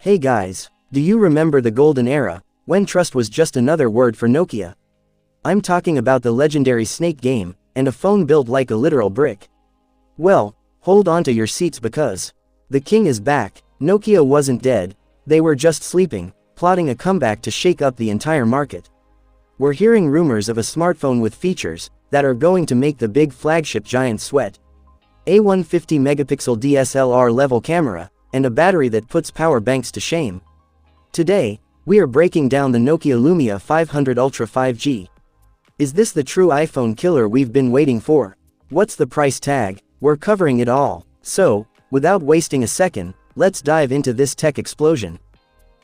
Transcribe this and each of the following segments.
Hey guys, do you remember the golden era, when trust was just another word for Nokia? I'm talking about the legendary Snake game, and a phone built like a literal brick. Well, hold on to your seats because the king is back. Nokia wasn't dead, they were just sleeping, plotting a comeback to shake up the entire market. We're hearing rumors of a smartphone with features that are going to make the big flagship giant sweat. A 150 megapixel DSLR level camera, and a battery that puts power banks to shame. Today, we are breaking down the Nokia Lumia 500 Ultra 5G. Is this the true iPhone killer we've been waiting for? What's the price tag? We're covering it all. So, without wasting a second, let's dive into this tech explosion.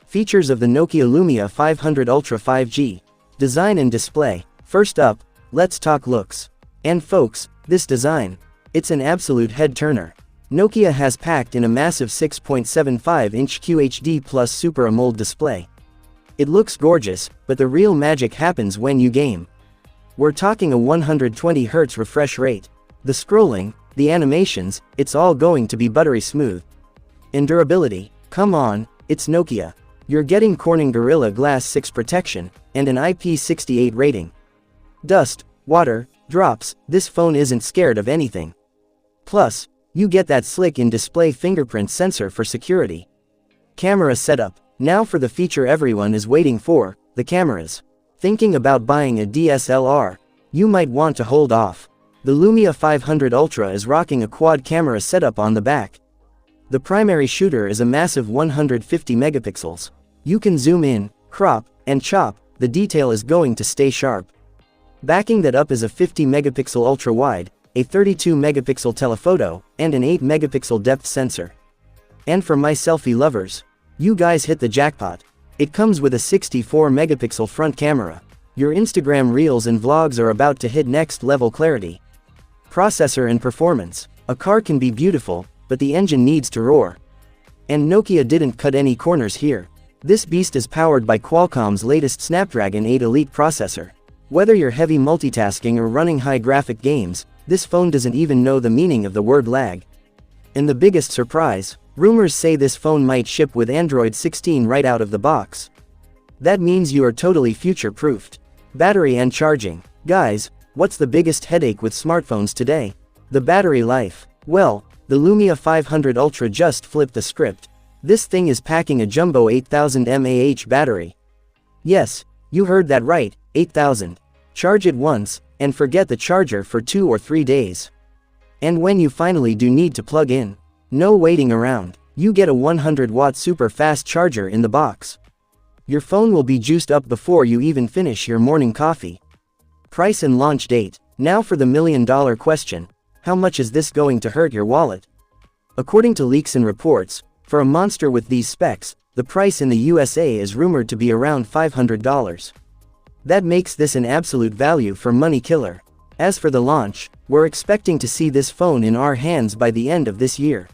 Features of the Nokia Lumia 500 Ultra 5G. Design and display. First up, let's talk looks. And folks, this design, it's an absolute head-turner. Nokia has packed in a massive 6.75-inch QHD Plus Super AMOLED display. It looks gorgeous, but the real magic happens when you game. We're talking a 120Hz refresh rate. The scrolling, the animations, it's all going to be buttery smooth. And durability, come on, it's Nokia. You're getting Corning Gorilla Glass 6 protection, and an IP68 rating. Dust, water, drops, this phone isn't scared of anything. Plus, you get that slick in-display fingerprint sensor for security. Camera setup. Now for the feature everyone is waiting for, the cameras. Thinking about buying a DSLR? You might want to hold off. The Lumia 500 Ultra is rocking a quad camera setup on the back. The primary shooter is a massive 150 megapixels. You can zoom in, crop, and chop, the detail is going to stay sharp. Backing that up is a 50 megapixel ultra-wide, a 32 megapixel telephoto, and an 8 megapixel depth sensor. And for my selfie lovers, you guys hit the jackpot. It comes with a 64 megapixel front camera. Your Instagram reels and vlogs are about to hit next level clarity. Processor and performance. A car can be beautiful, but the engine needs to roar. And Nokia didn't cut any corners here. This beast is powered by Qualcomm's latest Snapdragon 8 Elite processor. Whether you're heavy multitasking or running high graphic games, this phone doesn't even know the meaning of the word lag. And the biggest surprise, rumors say this phone might ship with Android 16 right out of the box. That means you are totally future-proofed. Battery and charging. Guys, what's the biggest headache with smartphones today? The battery life. Well, the Lumia 500 Ultra just flipped the script. This thing is packing a jumbo 8000 mAh battery. Yes, you heard that right, 8000. Charge it once, and forget the charger for 2 or 3 days. And when you finally do need to plug in, no waiting around, you get a 100-watt super fast charger in the box. Your phone will be juiced up before you even finish your morning coffee. Price and launch date. Now for the million-dollar question. How much is this going to hurt your wallet? According to leaks and reports, for a monster with these specs, the price in the USA is rumored to be around $500. That makes this an absolute value for money killer. As for the launch, we're expecting to see this phone in our hands by the end of this year.